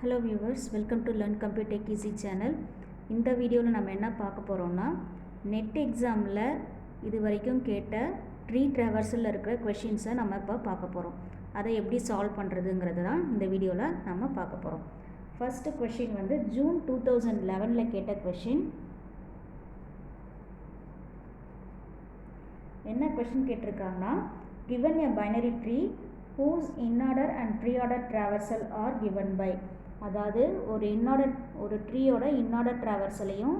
Hello viewers, welcome to learn computer tech easy channel. இந்த வீடியோவில் நம்ம என்ன பார்க்க போகிறோம்னா, நெட் எக்ஸாமில் இது வரைக்கும் கேட்ட ட்ரீ ட்ராவர்ஸில் இருக்கிற கொஷின்ஸை நம்ம இப்போ பார்க்க போகிறோம். அதை எப்படி சால்வ் பண்ணுறதுங்கிறது தான் இந்த வீடியோவில் நம்ம பார்க்க போகிறோம். ஃபஸ்ட்டு கொஷின் வந்து ஜூன் 2011 கேட்ட கொஷின். என்ன question கேட்டிருக்காங்கன்னா, given a binary tree whose in-order and pre-order traversal are given by, அதாவது ஒரு ட்ரீயோட இன்ஆர்டர் ட்ராவர்ஸலையும்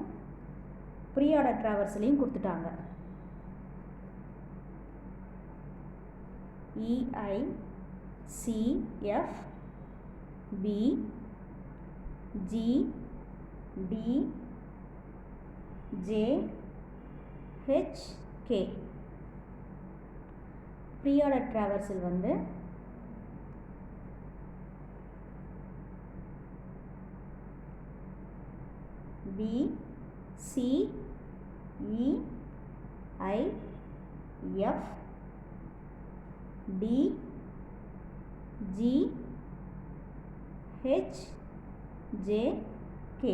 ப்ரீஆர்டர் ட்ராவர்ஸலையும் கொடுத்துட்டாங்க. EI CF B G D J H K. ப்ரீஆர்டர் ட்ராவர்ஸல் வந்து B C E I F D G H J K.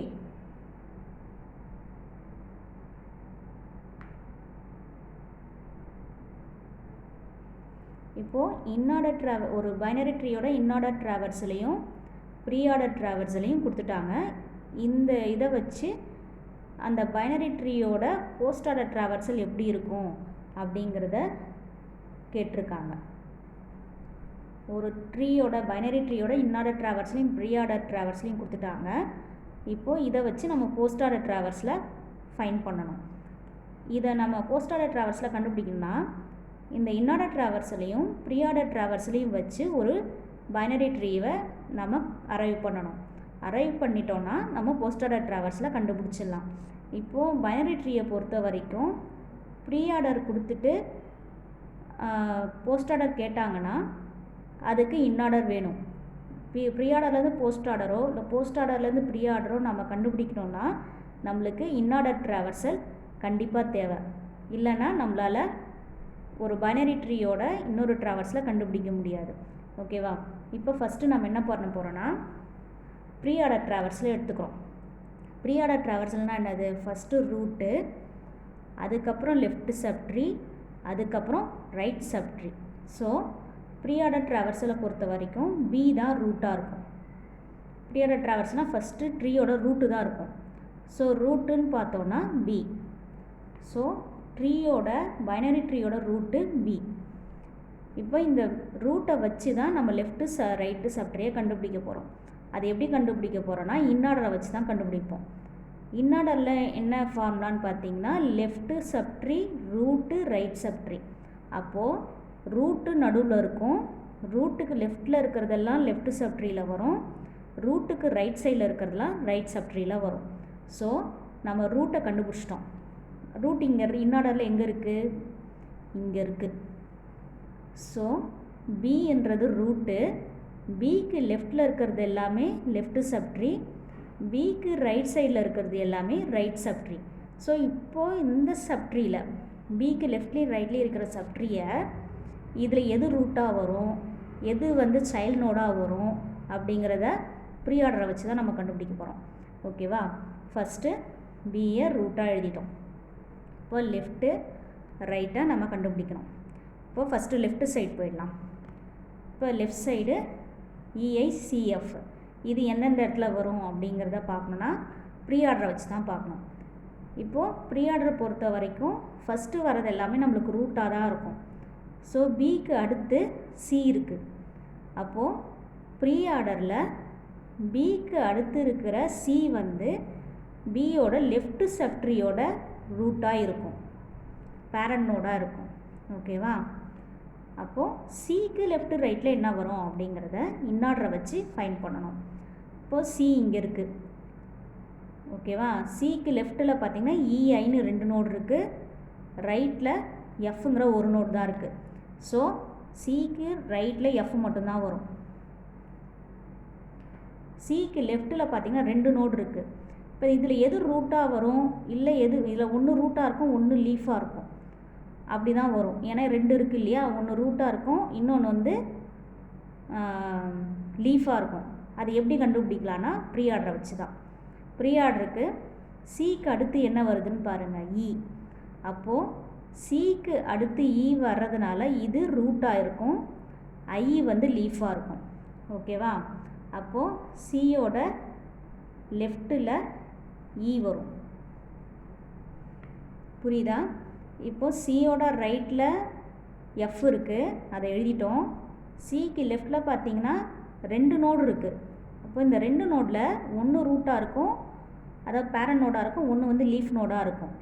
இப்போது ஒரு binary ட்ரீயோட இன்ஆர்டர் ட்ராவர்ஸ்லையும் ப்ரீஆர்டர் ட்ராவர்ஸ்லையும் கொடுத்துட்டாங்க. இந்த இதை வச்சு அந்த பைனரி ட்ரீயோட போஸ்ட் ஆர்டர் ட்ராவர்சல் எப்படி இருக்கும் அப்படிங்கிறத கேட்டிருக்காங்க. ஒரு பைனரி ட்ரீயோட இன்ஆர்டர் ட்ராவர்ஸ்லையும் ப்ரீஆர்டர் ட்ராவர்ஸ்லையும் கொடுத்துட்டாங்க. இப்போது இதை வச்சு நம்ம போஸ்ட் ஆர்டர் ட்ராவர்ஸில் ஃபைண்ட் பண்ணணும். இதை நம்ம போஸ்ட் ஆர்டர் ட்ராவர்ஸில் கண்டுபிடிக்கணும்னா இந்த இன்ஆர்டர் ட்ராவர்ஸ்லையும் ப்ரீஆர்டர் ட்ராவர்ஸ்லையும் வச்சு ஒரு பைனரி ட்ரீவை நம்ம அரைவ் பண்ணணும். அரைவ் பண்ணிட்டோன்னா நம்ம போஸ்ட் ஆர்டர் ட்ராவர்ஸில் கண்டுபிடிச்சிடலாம். இப்போது பைனரி ட்ரீயை பொறுத்த வரைக்கும் ப்ரீஆர்டர் கொடுத்துட்டு போஸ்ட் ஆர்டர் கேட்டாங்கன்னா அதுக்கு இன்ஆர்டர் வேணும். ப்ரீஆர்டர்லேருந்து போஸ்ட் ஆர்டரோ இல்லை போஸ்ட் ஆர்டர்லேருந்து ப்ரீஆர்டரோ நம்ம கண்டுபிடிக்கணும்னா நம்மளுக்கு இன்ஆர்டர் ட்ராவர்சல் கண்டிப்பாக தேவை. இல்லைன்னா நம்மளால் ஒரு பைனரி ட்ரீயோட இன்னொரு ட்ராவர்ஸில் கண்டுபிடிக்க முடியாது. ஓகேவா? இப்போ ஃபஸ்ட்டு நம்ம என்ன பண்ண போகிறோன்னா ப்ரீஆர்டர் ட்ராவர்ஸில் எடுத்துக்கிறோம். ப்ரீஆர்டர் ட்ராவர்சல்னால் என்னது? ஃபஸ்ட்டு ரூட்டு, அதுக்கப்புறம் லெஃப்ட் சப்ட்ரீ, அதுக்கப்புறம் ரைட் சப்ட்ரீ. ஸோ ப்ரீஆர்டர் ட்ராவர்ஸலை பொறுத்த வரைக்கும் பி தான் ரூட்டாக இருக்கும். ப்ரீஆர்டர் ட்ராவர்ஸ்னால் ஃபஸ்ட்டு ட்ரீயோட ரூட்டு தான் இருக்கும். ஸோ ரூட்டுன்னு பார்த்தோன்னா பி. ஸோ பைனரி ட்ரீயோட ரூட்டு பி. இப்போ இந்த ரூட்டை வச்சு தான் நம்ம லெஃப்ட்டு ரைட்டு சப்ட்ரீயை கண்டுபிடிக்க போகிறோம். அது எப்படி கண்டுபிடிக்க போகிறோன்னா இன்ஆர்டரை வச்சு தான் கண்டுபிடிப்போம். இன்ஆர்டரில் என்ன ஃபார்முலான்னு பார்த்தீங்கன்னா left subtree root right subtree. அப்போது ரூட்டு நடுவில் இருக்கும். ரூட்டுக்கு லெஃப்டில் இருக்கிறதெல்லாம் லெஃப்ட் சப்ட்ரீயில் வரும். ரூட்டுக்கு ரைட் சைடில் இருக்கிறதெல்லாம் ரைட் சப்ட்ரீயில் வரும். ஸோ நம்ம ரூட்டை கண்டுபிடிச்சிட்டோம். ரூட் இங்கே இன்ஆர்டரில் எங்கே இருக்குது? இங்கே இருக்குது. ஸோ பி என்றது ரூட்டு. பிக்கு லெஃப்டில் இருக்கிறது எல்லாமே லெஃப்ட் சப்ட்ரீ, பிக்கு ரைட் சைடில் இருக்கிறது எல்லாமே ரைட் சப்ட்ரீ. ஸோ இப்போது இந்த சப்ட்ரீயில் பிக்கு லெஃப்ட்லேயும் ரைட்லேயும் இருக்கிற சப்ட்ரீயை இதில் எது ரூட்டாக வரும், எது சைல்டு நோடாக வரும் அப்படிங்கிறத ப்ரீஆர்டரை வச்சு தான் நம்ம கண்டுபிடிக்க போகிறோம். ஓகேவா? ஃபஸ்ட்டு பியை ரூட்டாக எழுதிட்டோம். இப்போ லெஃப்ட்டு ரைட்டாக நம்ம கண்டுபிடிக்கணும். இப்போது ஃபஸ்ட்டு லெஃப்ட் சைடு போயிடலாம். இப்போ லெஃப்ட் சைடு EICF இது எந்தெந்த இடத்துல வரும் அப்படிங்கிறத பார்க்கணுன்னா ப்ரீஆர்டரை வச்சு தான் பார்க்கணும். இப்போது ப்ரீஆர்டரை பொறுத்த வரைக்கும் ஃபஸ்ட்டு வரது எல்லாமே நம்மளுக்கு ரூட்டாக தான் இருக்கும். ஸோ பிக்கு அடுத்து சி இருக்குது. அப்போது ப்ரீஆர்டரில் பிக்கு அடுத்து இருக்கிற சி பியோட லெஃப்ட் சப்ட்ரீயோட ரூட்டாக இருக்கும், பேரண்ட் நோடாக இருக்கும். ஓகேவா? அப்போது சிக்கு லெஃப்ட் ரைட்டில் என்ன வரும் அப்படிங்கிறத இன்ஆர்டரை வச்சு ஃபைண்ட் பண்ணணும். இப்போது சி இங்கே இருக்குது. ஓகேவா? சிக்கு லெஃப்ட்டில் பார்த்திங்கன்னா EIன்னு 2 நோடு இருக்குது, ரைட்டில் எஃப்ங்கிற ஒரு நோடு தான் இருக்குது. ஸோ சிக்கு ரைட்டில் எஃப் மட்டும்தான் வரும். சிக்கு லெஃப்ட்டில் பார்த்திங்கன்னா 2 நோடு இருக்குது. இப்போ இதில் எது ரூட்டாக வரும்? இல்லை இதில் ஒன்று ரூட்டாக இருக்கும், ஒன்று லீஃபாக இருக்கும். அப்படி தான் வரும். ஏன்னா 2 இருக்குது இல்லையா? ஒன்று ரூட்டாக இருக்கும், இன்னொன்று லீஃபாக இருக்கும். அது எப்படி கண்டுபிடிக்கலான்னா ப்ரீ ஆர்டரை வச்சு தான். ப்ரீ ஆர்டருக்கு சிக்கு அடுத்து என்ன வருதுன்னு பாருங்கள், இ. அப்போது சிக்கு அடுத்து இ வர்றதுனால இது ரூட்டாக இருக்கும், ஐ வந்து லீஃபாக இருக்கும். ஓகேவா? அப்போது சியோட லெஃப்ட்டில் இ வரும். புரியுதா? இப்போது சியோட ரைட்டில் எஃப் இருக்குது, அதை எழுதிட்டோம். சிக்கு லெஃப்டில் பார்த்தீங்கன்னா 2 நோடு இருக்குது. அப்போ இந்த 2 நோடில் ஒன்று ரூட்டாக இருக்கும், அதாவது பேரண்ட் நோடாக இருக்கும், ஒன்று வந்து லீஃப் நோடாக இருக்கும்.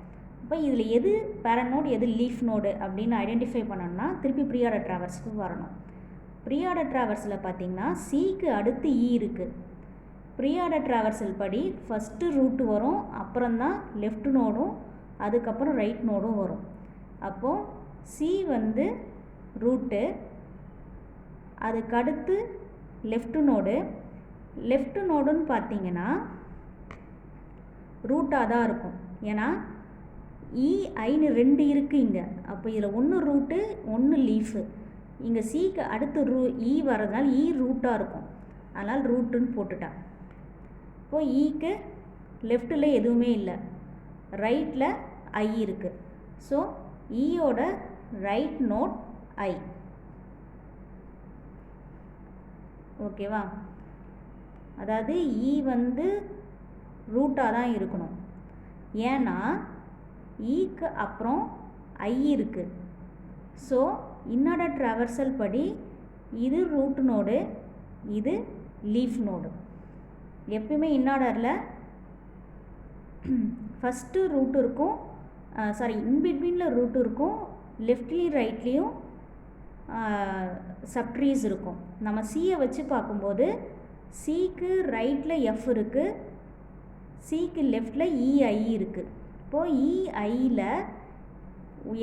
அப்போ இதில் எது பேரண்ட் நோடு எது லீஃப் நோடு அப்படின்னு ஐடென்டிஃபை பண்ணணும்னா திருப்பி ப்ரீ ஆர்டர் ட்ராவர்ஸ்க்கு வரணும். ப்ரீ ஆர்டர் ட்ராவர்ஸில் பார்த்தீங்கன்னா சிக்கு அடுத்து இ இருக்குது. ப்ரீ ஆர்டர் ட்ராவர்சல் படி ஃபஸ்ட்டு ரூட்டு வரும், அப்புறம்தான் லெஃப்ட் நோடும், அதுக்கப்புறம் ரைட் நோடும் வரும். அப்போது சி வந்து ரூட்டு, அதுக்கடுத்து லெஃப்ட் நோடு. லெஃப்ட் நோடுன்னு பார்த்தீங்கன்னா ரூட்டாக தான் இருக்கும், ஏன்னா இ ஐன்னு 2 இருக்குது இங்கே. அப்போ இதில் ஒன்று ரூட்டு ஒன்று லீஃபு. இங்கே சிக்கு அடுத்து இ வர்றதுனால இ ரூட்டாக இருக்கும், அதனால் ரூட்டுன்னு போட்டுட்டேன். இப்போது இக்கு லெஃப்ட்டில் எதுவுமே இல்லை, ரைட்டில் ஐ இருக்குது. ஸோ இயோட ரைட் நோட் ஐ. ஓகேவா? அதாவது இ வந்து ரூட்டாக தான் இருக்கணும், ஏன்னா இக்கு அப்புறம் ஐ இருக்குது. ஸோ இன்னார்டர் ட்ராவர்சல் படி இது ரூட் நோடு, இது லீஃப் நோடு. எப்பயுமே இன்னார்டரில் ஃபஸ்ட்டு ரூட் இருக்கும், இன்பிட்வீனில் ரூட் இருக்கும், லெஃப்ட்லேயும் ரைட்லேயும் சப்ட்ரீஸ் இருக்கும். நம்ம சியை வச்சு பார்க்கும்போது சிக்கு ரைட்டில் எஃப் இருக்குது, சிக்கு லெஃப்டில் இஐ இருக்குது. இப்போது இஐயில்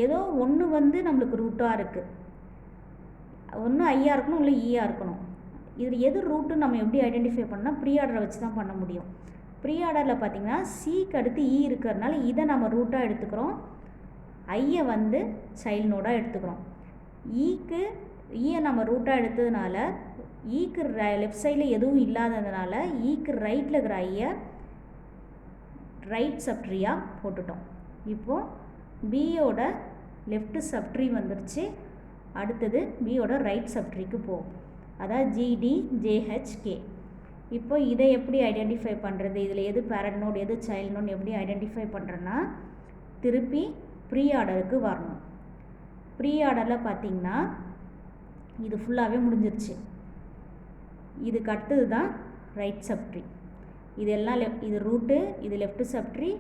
ஏதோ ஒன்று வந்து நம்மளுக்கு ரூட்டாக இருக்குது, ஒன்று ஐயாக இருக்கணும் இல்லை ஈயாக இருக்கணும். இதில் எது ரூட்டுன்னு நம்ம எப்படி ஐடென்டிஃபை பண்ணால் ப்ரீ ஆர்டரை வச்சு தான் பண்ண முடியும். ப்ரீ ஆர்டரில் பார்த்திங்கன்னா சிக்கு அடுத்து இ இருக்கிறதுனால இதை நம்ம ரூட்டாக எடுத்துக்கிறோம், ஐயை வந்து சைல்டு நோடாக எடுத்துக்கிறோம். ஈக்கு ஈயை நம்ம ரூட்டாக எடுத்ததுனால ஈக்கு லெஃப்ட் சைடில் எதுவும் இல்லாததுனால ஈக்கு ரைட்டில் இருக்கிற ஐயை ரைட் சப்ட்ரியாக போட்டுட்டோம். இப்போது பியோட லெஃப்ட் சப்ட்ரி வந்துருச்சு, அடுத்தது பியோட ரைட் சப்ட்ரிக்கு போகும், அதாவது ஜிடி ஜேஹெச்கே. இப்போ இதை எப்படி ஐடென்டிஃபை பண்ணுறது, இதில் எது பேரண்ட் நோட் எது சைல்டு நோட் எப்படி ஐடென்டிஃபை பண்ணுறேன்னா திருப்பி ப்ரீ ஆர்டருக்கு வரணும். ப்ரீ ஆர்டரில் பார்த்திங்கன்னா இது ஃபுல்லாகவே முடிஞ்சிருச்சு. இதுக்கு அடுத்தது தான் ரைட் சப்ட்ரி. இதெல்லாம் இது ரூட்டு, இது லெஃப்ட் சப்ட்ரி,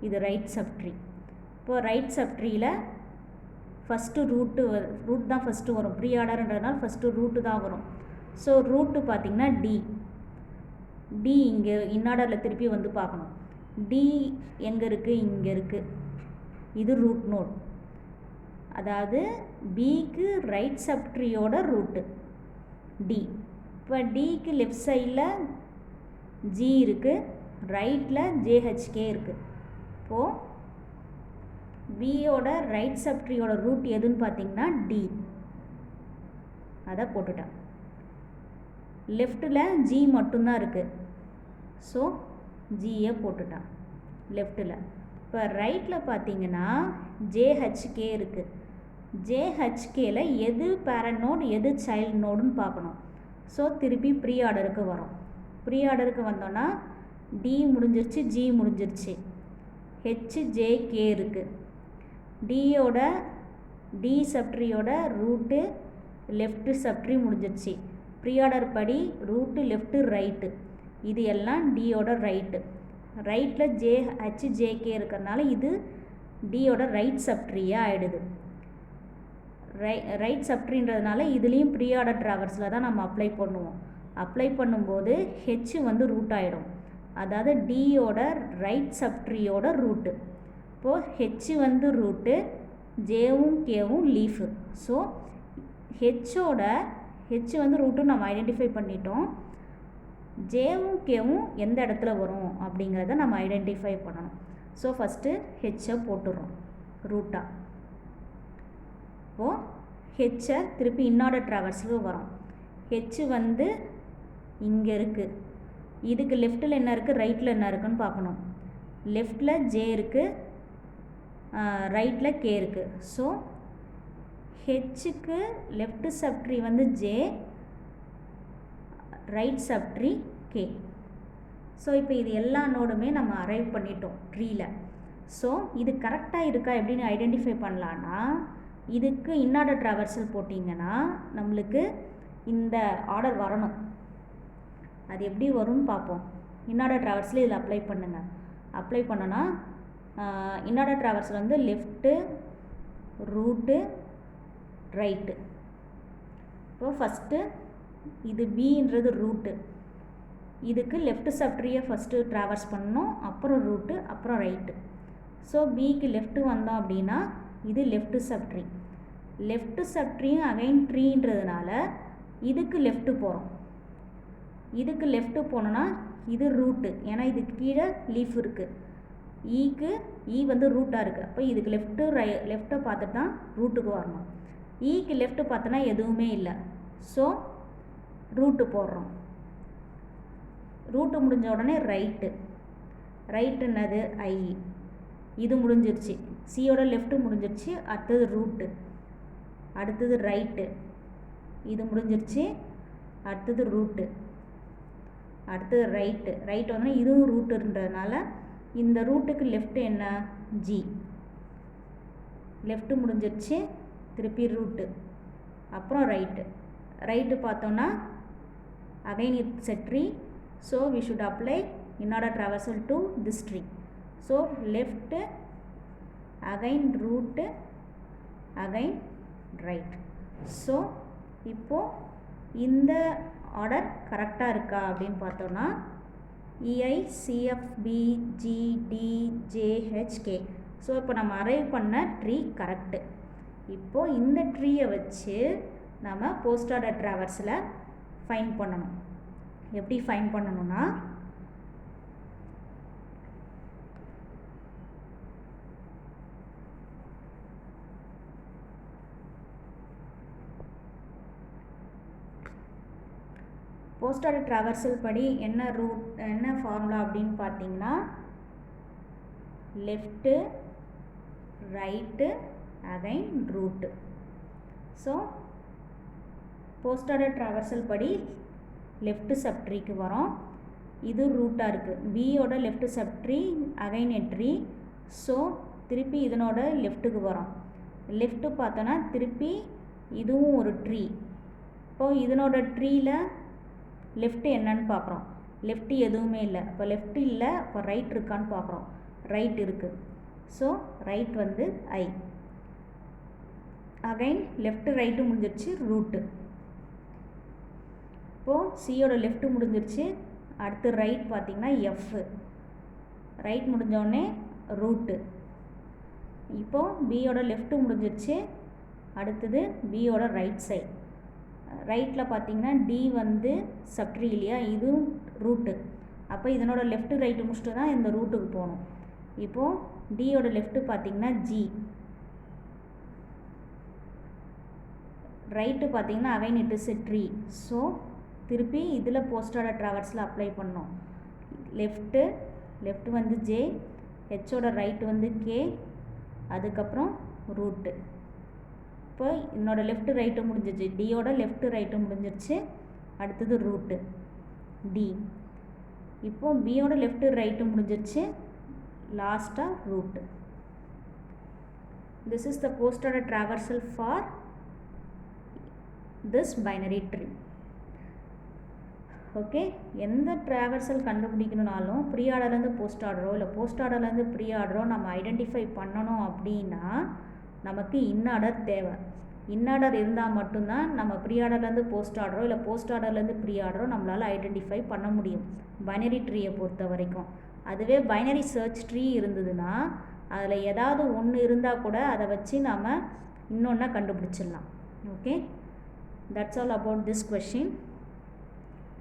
இது ரைட் சப்ட்ரி. இப்போது ரைட் சப்ட்ரியில் ஃபஸ்ட்டு ரூட் தான் ஃபஸ்ட்டு வரும், ப்ரீ ஆர்டர்ன்றதுனால ஃபஸ்ட்டு ரூட்டு தான் வரும். ஸோ ரூட்டு பார்த்திங்கன்னா டி இங்கே இன்னார்டரில் திருப்பி வந்து பார்க்கணும். டி எங்கே இருக்குது, இங்கே இருக்குது, இது ரூட் நோட், அதாவது பிக்கு ரைட் சப்ட்ரியோட ரூட்டு டி. இப்போ டிக்கு லெஃப்ட் சைடில் ஜி இருக்குது, ரைட்டில் ஜேஹெச்கே இருக்குது. இப்போது பியோட ரைட் சப்ட்ரியோட ரூட் எதுன்னு பார்த்தீங்கன்னா டி, அதை போட்டுட்டேன். லெஃப்ட்டில் ஜி மட்டும்தான் இருக்குது, ஸோ ஜியை போட்டுட்டேன் லெஃப்ட்டில். இப்போ ரைட்டில் பார்த்தீங்கன்னா ஜேஹெச்கே இருக்குது. ஜேஹெச்கேல எது பேரண்ட் நோடு எது சைல்டு நோடுன்னு பார்க்கணும். ஸோ திருப்பி ப்ரீ ஆர்டருக்கு வரும். ப்ரீ ஆர்டருக்கு வந்தோன்னா டி முடிஞ்சிருச்சு, ஜி முடிஞ்சிருச்சு, ஹெச்ஜேகே இருக்குது. டியோட டி சப்ட்ரியோட ரூட்டு லெஃப்ட்டு சப்ட்ரி முடிஞ்சிருச்சு. ப்ரீ ஆர்டர் படி ரூட்டு லெஃப்ட்டு ரைட்டு, இது எல்லாம் டியோட ரைட்டு. ரைட்டில் ஹெச்ஜேகே இருக்கிறதுனால இது டியோட ரைட் சப்ட்ரியாக ஆகிடுது. ரைட் சப்ட்ரின்றதுனால இதுலேயும் ப்ரீ ஆர்டர் ட்ராவர்ஸில் தான் நம்ம அப்ளை பண்ணுவோம். அப்ளை பண்ணும்போது ஹெச் வந்து ரூட் ஆகிடும், அதாவது டியோட ரைட் சப்ட்ரியோட ரூட்டு. இப்போது ஹெச் வந்து ரூட்டு, ஜேவும் கேவும் லீஃபு. ஸோ ஹெச் வந்து ரூட்டு நம்ம ஐடென்டிஃபை பண்ணிட்டோம். ஜேவும் கேவும் எந்த இடத்துல வரும் அப்படிங்கிறத நம்ம ஐடென்டிஃபை பண்ணணும். ஸோ ஃபஸ்ட்டு ஹெச்சை போட்டுடுறோம் ரூட்டாக. இப்போது ஹெச்சை திருப்பி இன்னார்டர் ட்ராவர்ஸுக்கு வரும். ஹெச் வந்து இங்கே இருக்குது. இதுக்கு லெஃப்ட்டில் என்ன இருக்குது, ரைட்டில் என்ன இருக்குதுன்னு பார்க்கணும். லெஃப்டில் ஜே இருக்குது, ரைட்டில் கே இருக்குது. ஸோ ஹெச்சுக்கு லெஃப்ட் சப்ட்ரி வந்து J, right subtree K. So இப்போ இது எல்லா நோடுமே நம்ம அரைவ் பண்ணிட்டோம் ட்ரீயில். ஸோ இது கரெக்டாக இருக்கா எப்படின்னு ஐடென்டிஃபை பண்ணலான்னா, இதுக்கு இன்னார்டர் ட்ராவர்சல் போட்டிங்கன்னா நம்மளுக்கு இந்த ஆர்டர் வரணும். அது எப்படி வரும்னு பார்ப்போம். இன்னார்டர் ட்ராவர்ஸில் இதில் அப்ளை பண்ணுங்கள். அப்ளை பண்ணோன்னா இன்னார்டர் ட்ராவர்ஸில் வந்து லெஃப்ட்டு, ரூட்டு, ரைட்டு. இப்போ ஃபஸ்ட்டு இது பின்றது ரூட்டு. இதுக்கு லெஃப்ட் சப்ட்ரியை ஃபஸ்ட்டு ட்ராவர்ஸ் பண்ணணும், அப்புறம் ரூட்டு, அப்புறம் ரைட்டு. ஸோ பிக்கு லெஃப்ட்டு வந்தோம் அப்படின்னா இது லெஃப்ட் சப்ட்ரி. லெஃப்ட் சப்ட்ரியும் அகைன் ட்ரீன்றதுனால இதுக்கு லெஃப்ட்டு போகிறோம். இதுக்கு லெஃப்ட்டு போனோன்னா இது ரூட்டு, ஏன்னா இதுக்கு கீழே லீஃப் இருக்குது. இ வந்து ரூட்டாக இருக்குது. அப்போ இதுக்கு லெஃப்ட்டை பார்த்துட்டு தான் ரூட்டுக்கு வரணும். ஈக்கு லெஃப்ட்டு பார்த்தோன்னா எதுவுமே இல்லை. ஸோ ரூட்டு போடுறோம். ரூட்டு முடிஞ்ச உடனே ரைட்டுன்னது ஐ. இது முடிஞ்சிருச்சு. சியோட லெஃப்ட்டு முடிஞ்சிருச்சு. அடுத்தது ரூட்டு, அடுத்தது ரைட்டு. இது முடிஞ்சிருச்சு. அடுத்தது ரூட்டு, அடுத்தது ரைட்டு வந்து இதுவும் ரூட்டுன்றதுனால இந்த ரூட்டுக்கு லெஃப்ட்டு என்ன, ஜி. லெஃப்ட்டு முடிஞ்சிருச்சு. திருப்பி ரூட்டு, அப்புறம் ரைட்டு பார்த்தோன்னா again it's a tree. So we should apply inorder traversal to this tree. So left, again root, again right. So இப்போ இந்த ஆர்டர் கரெக்டாக இருக்கா அப்படின்னு பார்த்தோன்னா EI CF BG DJHK. So இப்போ நம்ம அரைவ் பண்ண ட்ரீ கரெக்டு. இப்போது இந்த ட்ரீயை வச்சு நம்ம போஸ்ட் ஆர்டர் ட்ராவர்ஸில் ஃபைண்ட் பண்ணணும். எப்படி ஃபைண்ட் பண்ணணும்னா, போஸ்ட் ஆர்டர் ட்ராவர்சல் படி என்ன ஃபார்முலா அப்படின்னு பார்த்தீங்கன்னா, left, right, again root. So post order traversal படி லெஃப்ட் சப்ட்ரிக்கு வரோம். இது ரூட்டாக இருக்குது. பியோட லெஃப்ட் சப்ட்ரி அகைன் எட்ரி. ஸோ திருப்பி இதனோட லெஃப்ட்டுக்கு வரோம். லெஃப்ட்டு பார்த்தோன்னா திருப்பி இதுவும் ஒரு ட்ரீ. இப்போது இதனோட ட்ரீயில் லெஃப்ட்டு என்னன்னு பார்க்குறோம். லெஃப்ட்டு எதுவுமே இல்லை. இப்போ லெஃப்ட்டு இல்லை, இப்போ ரைட் இருக்கான்னு பார்க்குறோம். ரைட் இருக்குது. ஸோ ரைட் வந்து ஐ. அகைன் லெஃப்ட்டு ரைட்டு முடிஞ்சிருச்சு, ரூட்டு. இப்போது சியோட லெஃப்ட்டு முடிஞ்சிருச்சு. அடுத்து ரைட் பார்த்திங்கன்னா எஃப். ரைட் முடிஞ்சோடனே ரூட்டு. இப்போது பியோட லெஃப்ட்டு முடிஞ்சிருச்சு. அடுத்தது பியோட ரைட் சைட். ரைட்டில் பார்த்திங்கன்னா டி வந்து சப்ட்ரி இல்லையா, இதுவும் ரூட்டு. அப்போ இதனோட லெஃப்ட்டு ரைட்டு முடிச்சுட்டு தான் இந்த ரூட்டுக்கு போகணும். இப்போது டியோட லெஃப்ட்டு பார்த்திங்கன்னா ஜி. ரைட்டு பார்த்திங்கன்னா again it is a tree. So திருப்பி இதில் போஸ்ட் ஆர்டர் ட்ராவர்ஸில் அப்ளை பண்ணோம். லெஃப்ட்டு வந்து ஜே, ஹெச்சோட ரைட்டு வந்து கே, அதுக்கப்புறம் ரூட்டு. இப்போ என்னோடய லெஃப்ட்டு ரைட்டு முடிஞ்சிருச்சு. டியோட லெஃப்ட்டு ரைட்டு முடிஞ்சிருச்சு. அடுத்தது ரூட்டு டி. இப்போது பியோட லெஃப்ட்டு ரைட்டு முடிஞ்சிருச்சு. லாஸ்ட்டாக root. This is the post order traversal for this binary tree. Okay, எந்த ட்ராவர்சல் கண்டுபிடிக்கணுனாலும் ப்ரீ ஆர்டர்லேருந்து போஸ்ட் ஆர்டரோ இல்லை போஸ்ட் ஆர்டர்லேருந்து ப்ரீ ஆர்டரோ நம்ம ஐடென்டிஃபை பண்ணணும் அப்படின்னா நமக்கு இன்னார்டர் தேவை. இன்னார்டர் இருந்தால் மட்டும்தான் நம்ம ப்ரீ ஆர்டர்லேருந்து போஸ்ட் ஆர்டரோ இல்லை போஸ்ட் ஆர்டர்லேருந்து ப்ரீ ஆர்டரோ நம்மளால் ஐடென்டிஃபை பண்ண முடியும் பைனரி ட்ரீயை பொறுத்த வரைக்கும். அதுவே பைனரி சர்ச் ட்ரீ இருந்ததுன்னா அதில் ஏதாவது ஒன்று இருந்தால் கூட அதை வச்சு நாம் இன்னொன்று கண்டுபிடிச்சிடலாம். Okay, that's all about this question.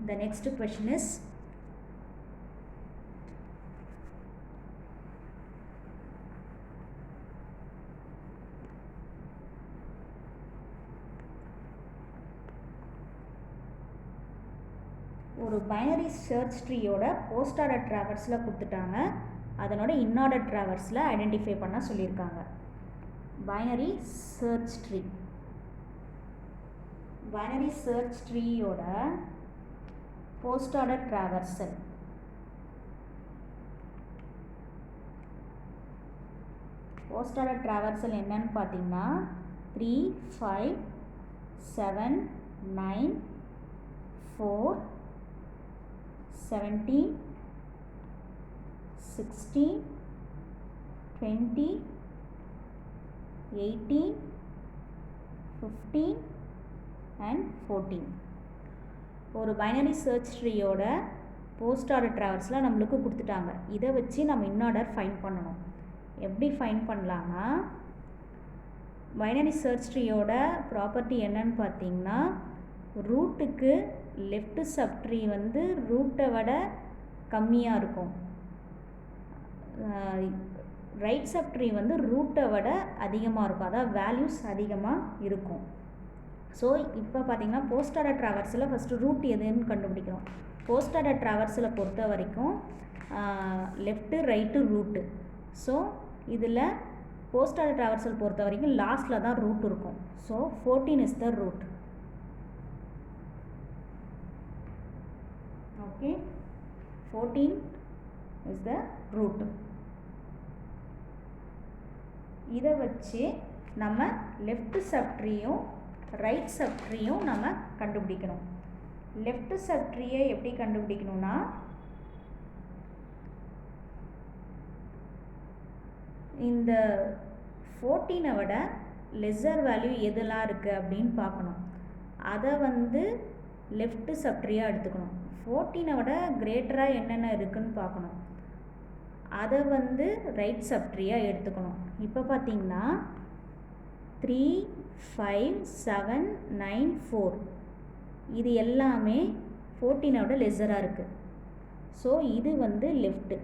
The next question is, ஒரு பைனரி சர்ச் ட்ரீயோட போஸ்ட் ஆர்டர் ட்ராவர்ஸில் கொடுத்துட்டாங்க, அதனோட இன்ஆர்டர் ட்ராவர்ஸில் ஐடென்டிஃபை பண்ண சொல்லியிருக்காங்க. பைனரி சர்ச் ட்ரீயோட post order traversal. Post order traversal என்னன்னு பார்த்தீங்கன்னா 3, 5, 7, 9, 4, 17, 16, 20, 18, 15 and 14. ஒரு பைனரி சர்ச் ட்ரீயோட போஸ்ட் ஆர்டர் ட்ராவர்ஸில் நம்மளுக்கு கொடுத்துட்டாங்க. இதை வச்சு நம்ம இன்ஆர்டர் ஃபைண்ட் பண்ணணும். எப்படி ஃபைண்ட் பண்ணலான்னா, பைனரி சர்ச் ட்ரீயோட ப்ராப்பர்ட்டி என்னன்னு பார்த்தீங்கன்னா, ரூட்டுக்கு லெஃப்ட் சப்ட்ரீ வந்து ரூட்டை விட கம்மியாக இருக்கும், ரைட் சப்ட்ரீ வந்து ரூட்டை விட அதிகமாக இருக்கும், அதாவது வேல்யூஸ் அதிகமாக இருக்கும். ஸோ இப்போ பார்த்தீங்கன்னா போஸ்ட் ஆர்டர் ட்ராவர்ஸில் ஃபஸ்ட்டு ரூட் எதுன்னு கண்டுபிடிக்கணும். போஸ்ட் ஆர்டர் ட்ராவர்ஸில் பொறுத்த வரைக்கும் லெஃப்ட்டு ரைட்டு ரூட்டு. ஸோ இதில் போஸ்ட் ஆர்டர் ட்ராவர்ஸில் பொறுத்த வரைக்கும் லாஸ்ட்டில் தான் ரூட் இருக்கும். So 14 is the root. Okay, 14 is the root. இதை வச்சு நம்ம லெஃப்ட் சப்ட்ரீயும் ரைட் சப்ட்ரீயும் நம்ம கண்டுபிடிக்கணும். லெஃப்ட் சப்ட்ரீயை எப்படி கண்டுபிடிக்கணும்னா, இந்த 14 விட லெஸ்ஸர் வேல்யூ எதெல்லாம் இருக்குது அப்படின்னு பார்க்கணும். அதை வந்து லெஃப்ட் சப்ட்ரீயாக எடுத்துக்கணும். 14 விட கிரேட்டராக என்னென்ன இருக்குதுன்னு பார்க்கணும். அதை வந்து ரைட் சப்ட்ரீயாக எடுத்துக்கணும். இப்போ பார்த்தீங்கன்னா 3, 5, 7, 9, 4 இது எல்லாமே 14 விட லெஸ்ஸராக இருக்குது. ஸோ இது வந்து லெஃப்ட்டு.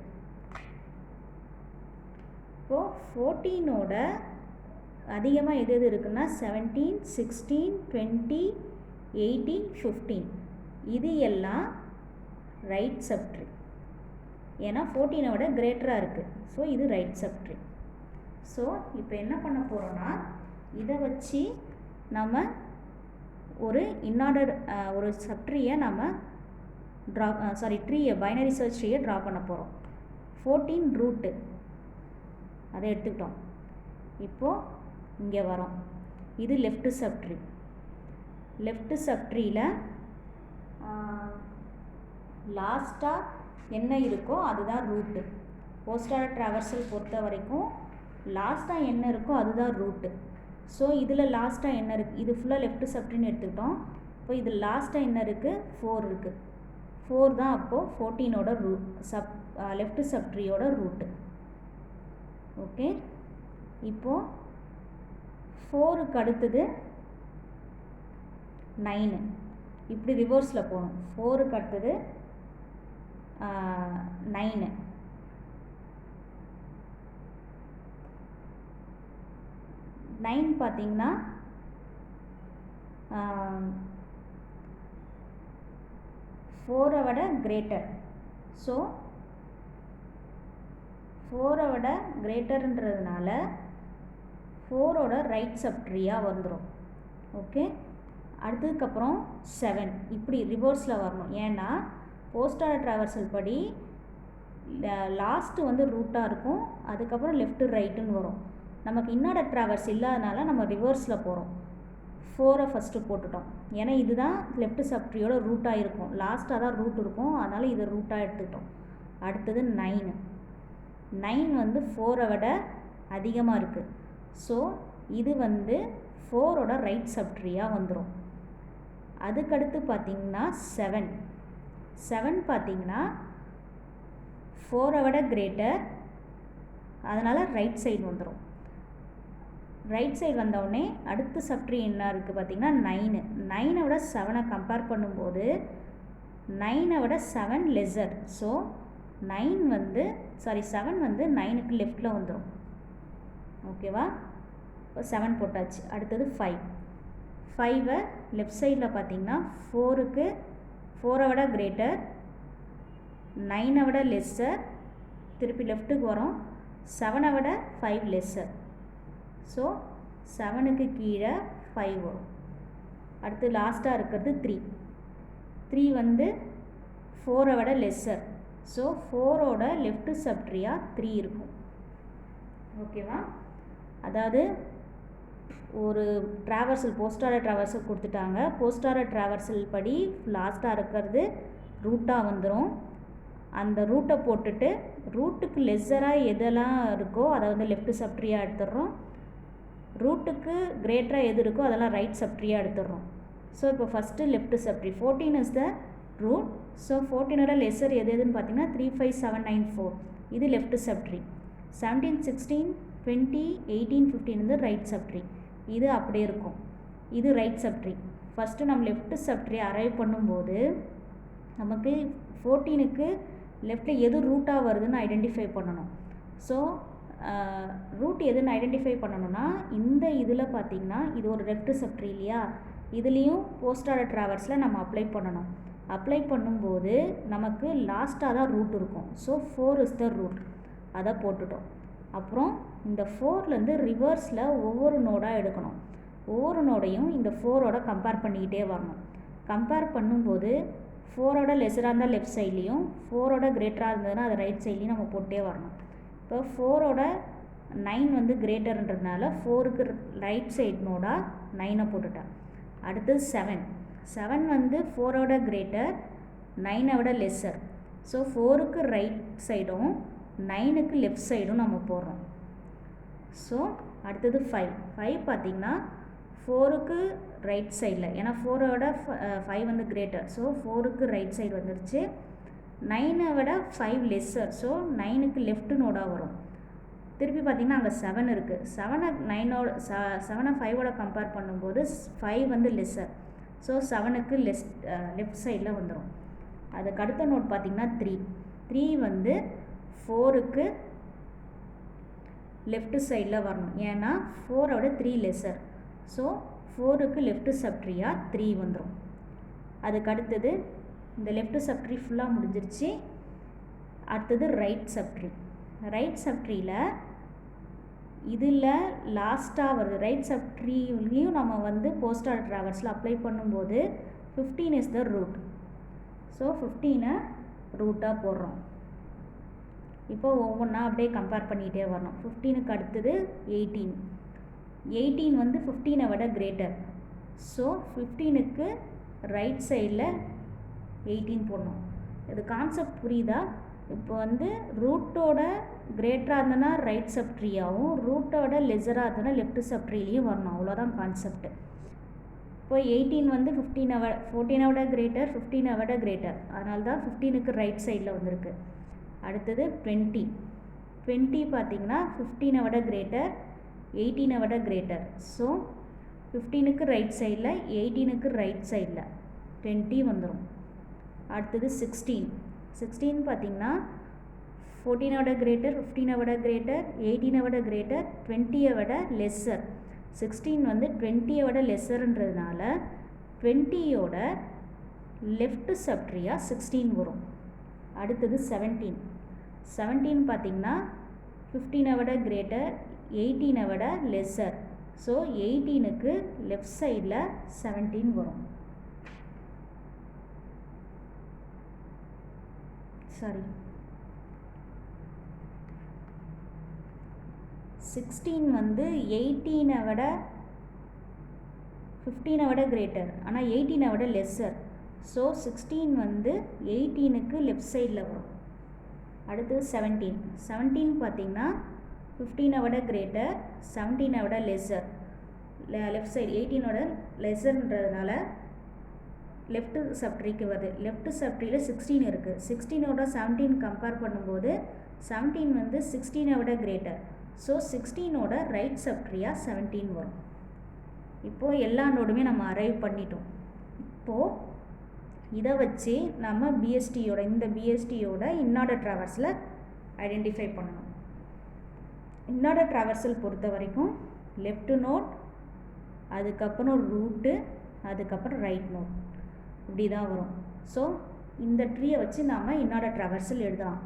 இப்போது 14ஓட அதிகமாக எது எது இருக்குன்னா 17, 16, 20, 18, 15 இது எல்லாம் ரைட் சப்ட்ரீ. ஏன்னா 14 விட கிரேட்டராக இருக்குது. ஸோ இது ரைட் சப்ட்ரீ. ஸோ இப்போ என்ன பண்ண போகிறோன்னா, இதை வச்சு நம்ம ஒரு இன்ஆர்டர் ஒரு சப்ட்ரீயை நம்ம பைனரி சர்ச் ட்ரீயை ட்ரா பண்ண போகிறோம். 14 ரூட்டு அதை எடுத்துக்கிட்டோம். இப்போது இங்கே வரோம். இது லெஃப்ட் சப்ட்ரீ. லெஃப்ட் சப்ட்ரீயில் லாஸ்ட்டாக என்ன இருக்கோ அதுதான் ரூட்டு. போஸ்ட் ஆர்டர் ட்ராவர்சல் பொறுத்த வரைக்கும் லாஸ்ட்டாக என்ன இருக்கோ அதுதான் ரூட்டு. ஸோ இதில் லாஸ்ட்டாக என்ன இருக்குது, இது ஃபுல்லாக லெஃப்ட் சப்ட்ரீன்னு எடுத்துக்கிட்டோம். இப்போ இது லாஸ்ட்டாக என்ன இருக்குது, 4 இருக்குது. 4 தான் அப்போது 14ஓட லெஃப்ட் சப்ட்ரீயோட ரூட்டு. ஓகே, இப்போது 4க்கு அடுத்தது 9. இப்படி ரிவர்ஸில் போகணும். 4க்கு அடுத்தது 9. 9 பார்த்தீங்கன்னா 4 விட கிரேட்டர். ஸோ 4 விட கிரேட்டர்ன்றதுனால 4ஓட ரைட் சப்ட்ரீயாக வந்துடும். ஓகே, அடுத்ததுக்கப்புறம் 7 இப்படி ரிவர்ஸில் வரணும். ஏன்னா போஸ்ட் ஆர்டர் ட்ராவர்சல் படி லாஸ்ட்டு வந்து ரூட்டாக இருக்கும், அதுக்கப்புறம் லெஃப்ட்டு ரைட்டுன்னு வரும். நமக்கு இன்ஆர்டர் ட்ராவர்ஸ் இல்லாதனால நம்ம ரிவர்ஸில் போகிறோம். 4 ஃபஸ்ட்டு போட்டுட்டோம். ஏன்னா இதுதான் லெஃப்ட் சப்ட்ரீயோட ரூட்டாக இருக்கும், லாஸ்ட்டாக தான் ரூட் இருக்கும், அதனால் இதை ரூட்டாக எடுத்துக்கிட்டோம். அடுத்தது 9. 9 வந்து 4 விட அதிகமாக இருக்குது. ஸோ இது வந்து 4ஓட ரைட் சப்ட்ரீயாக வந்துடும். அதுக்கடுத்து பார்த்திங்கன்னா 7. 7 பார்த்திங்கன்னா 4 விட கிரேட்டர், அதனால் ரைட் சைடு வந்துடும். ரைட் சைடு வந்தவுடனே அடுத்த சப்ட்ரீ என்ன இருக்குது பார்த்திங்கன்னா 9. 9 விட 7 கம்பேர் பண்ணும்போது 9 விட 7 லெஸ்ஸர். ஸோ 7 வந்து 9க்கு லெஃப்டில் வந்துடும். ஓகேவா, இப்போ 7 போட்டாச்சு. அடுத்தது 5. 5 லெஃப்ட் சைடில் பார்த்திங்கன்னா 4க்கு 4 விட கிரேட்டர், 9 விட லெஸ்ஸர், திருப்பி லெஃப்ட்டுக்கு வரோம், 7 விட 5 லெஸ்ஸர். ஸோ 7க்கு கீழே 5 வரும். அடுத்து லாஸ்ட்டாக இருக்கிறது 3. 3 வந்து 4 விட லெஸ்ஸர். ஸோ 4ஓட லெஃப்ட் சப்ட்ரியாக 3 இருக்கும். ஓகேவா? அதாவது ஒரு ட்ராவர்சல் போஸ்ட் ஆர்டர் ட்ராவர்சல் கொடுத்துட்டாங்க. போஸ்ட் ஆர்டர் ட்ராவர்சல் படி லாஸ்ட்டாக இருக்கிறது ரூட்டாக வந்துடும். அந்த ரூட்டை போட்டுட்டு ரூட்டுக்கு லெஸ்ஸராக எதெல்லாம் இருக்கோ அதை வந்து லெஃப்ட் சப்ட்ரியாக எடுத்துடுறோம். ரூட்டுக்கு கிரேட்டராக எது இருக்கோ அதெல்லாம் ரைட் சப்ட்ரியாக எடுத்துடுறோம். ஸோ இப்போ first left subtree 14 is the root. So 14ஓட லெஸ்ஸர் எதுன்னு பார்த்தீங்கன்னா 3, 5, 7, 9, 4. இது லெஃப்ட் சப்ட்ரி. 17, 16, 20, 18, 15 வந்து ரைட் சப்ட்ரி. இது அப்படியே இருக்கும். இது ரைட் சப்ட்ரி. ஃபஸ்ட்டு நம்ம லெஃப்ட் சப்ட்ரி அரைவ் பண்ணும்போது நமக்கு 14க்கு லெஃப்ட்டில் எது ரூட்டாக வருதுன்னு ஐடென்டிஃபை பண்ணணும். ஸோ ரூட் எதுன்னு ஐடென்டிஃபை பண்ணணும்னா இந்த இதில் பார்த்திங்கன்னா இது ஒரு லெஃப்ட் சப்ட்ரி இல்லையா, இதுலேயும் போஸ்ட் ஆர்டர் ட்ராவர்ஸில் நம்ம அப்ளை பண்ணணும். அப்ளை பண்ணும்போது நமக்கு லாஸ்ட்டாக தான் ரூட் இருக்கும். So 4 is the root. அதை போட்டுட்டோம். அப்புறம் இந்த 4லேருந்து ரிவர்ஸில் ஒவ்வொரு நோடாக எடுக்கணும். ஒவ்வொரு நோடையும் இந்த 4ஓட கம்பேர் பண்ணிக்கிட்டே வரணும். கம்பேர் பண்ணும்போது 4ஓட லெஸ்ஸராக இருந்தால் லெஃப்ட் சைட்லேயும் 4ஓட கிரேட்டராக இருந்ததுன்னா அது ரைட் சைட்லேயும் நம்ம போட்டே வரணும். இப்போ 4ஓட 9 வந்து கிரேட்டர்ன்றதுனால 4க்கு ரைட் சைட் நோடாக 9 போட்டுட்டேன். அடுத்தது 7 வந்து 4ஓட கிரேட்டர், 9 விட லெஸ்ஸர். ஸோ 4க்கு ரைட் சைடும் 9க்கு லெஃப்ட் சைடும் நம்ம போடுறோம். ஸோ அடுத்தது 5 பார்த்திங்கன்னா 4க்கு ரைட் சைடில், ஏன்னா 4ஓட 5 வந்து கிரேட்டர். ஸோ 4க்கு ரைட் சைடு வந்துருச்சு. 9 விட 5 லெஸ்ஸர். ஸோ 9க்கு லெஃப்ட் நோடாக வரும். திருப்பி பார்த்திங்கன்னா அங்கே 7 இருக்குது. 7 5ஓட கம்பேர் பண்ணும்போது 5 வந்து லெஸ்ஸர். ஸோ 7க்கு லெஃப்ட் சைடில் வந்துடும். அதுக்கு அடுத்த நோட் பார்த்திங்கன்னா 3 வந்து 4க்கு லெஃப்ட் சைடில் வரணும். ஏன்னா 4ஓட 3 லெஸ்ஸர். ஸோ 4க்கு லெஃப்ட் சப்ட்ரியாக 3 வந்துடும். அதுக்கு அடுத்தது இந்த லெஃப்ட் சப்ட்ரி ஃபுல்லாக முடிஞ்சிருச்சு. அடுத்தது ரைட் சப்ட்ரி. ரைட் சப்ட்ரியில் இதில் லாஸ்ட்டாக வருது. ரைட் சப்ட்ரிலையும் நம்ம வந்து போஸ்ட் ஆர்டர் ட்ராவர்ஸில் அப்ளை பண்ணும்போது 15 இஸ் த ரூட். ஸோ 15 ரூட்டாக போடுறோம். இப்போ ஒவ்வொன்றா அப்படியே கம்பேர் பண்ணிகிட்டே வரணும். 15க்கு அடுத்தது 18 வந்து 15 விட கிரேட்டர். ஸோ 15க்கு ரைட் சைடில் 18 போடணும். இது கான்செப்ட் புரியுதா? இப்போ வந்து ரூட்டோட கிரேட்டராக இருந்ததுன்னா ரைட் சப்ட்ரியாகவும் ரூட்டோட லெஸ்ஸராக இருந்ததுன்னா லெஃப்ட் சப்ட்ரிலையும் வரணும். அவ்வளோதான் கான்செப்ட். இப்போ 18 வந்து 14 விட கிரேட்டர், 15 விட கிரேட்டர். அதனால தான் 15க்கு ரைட் சைடில் வந்திருக்கு. அடுத்தது 20 பார்த்திங்கன்னா 15 விட கிரேட்டர், 18 விட கிரேட்டர். ஸோ 15க்கு ரைட் சைடில், 18க்கு ரைட் சைடில் 20 வந்துடும். அடுத்தது 16 பார்த்திங்கன்னா 14 விட கிரேட்டர், 15 விட கிரேட்டர், 18 விட கிரேட்டர், 20 விட லெஸ்ஸர். 16 வந்து 20 விட லெஸ்ஸர்ன்றதுனால 20ஓட லெஃப்ட் சப்ட்ரியாக 16 வரும். அடுத்தது 17 பார்த்திங்கன்னா 15 விட கிரேட்டர், 18 விட லெஸ்ஸர். ஸோ 18க்கு லெஃப்ட் சைடில் 17 வரும். சாரி 16 வந்து 18 விட 15 விட கிரேட்டர், ஆனால் 18 விட லெஸ்ஸர். ஸோ 16 வந்து 18க்கு லெஃப்ட் சைடில் வரும். அடுத்து 17 பார்த்திங்கன்னா 15 விட கிரேட்டர், 17 விட லெஸ்ஸர். லெஃப்ட் சைடு 18ஓட லெஸ்ஸர்ன்றதுனால லெஃப்ட் சப்ட்ரிக்கு வருது. லெஃப்ட் சப்ட்ரியில் 16 இருக்குது. 16ஓட 17 கம்பேர் பண்ணும்போது 17 வந்து 16 விட கிரேட்டர். ஸோ 16ஓட ரைட் சப்ட்ரியாக 17 வரும். இப்போது எல்லா நோடுமே நம்ம அரைவ் பண்ணிட்டோம். இப்போது இதை வச்சு நம்ம இந்த பிஎஸ்டியோட இன்னார்டர் ட்ராவர்ஸில் ஐடென்டிஃபை பண்ணணும். இன்னார்டர் ட்ராவர்சல் பொறுத்த வரைக்கும் லெஃப்ட் நோட், அதுக்கப்புறம் ரூட்டு, அதுக்கப்புறம் ரைட் நோட், இப்படி தான் வரும். ஸோ இந்த ட்ரீயை வச்சு நாம் இன்னார்டர் ட்ராவர்சல் எழுதலாம்.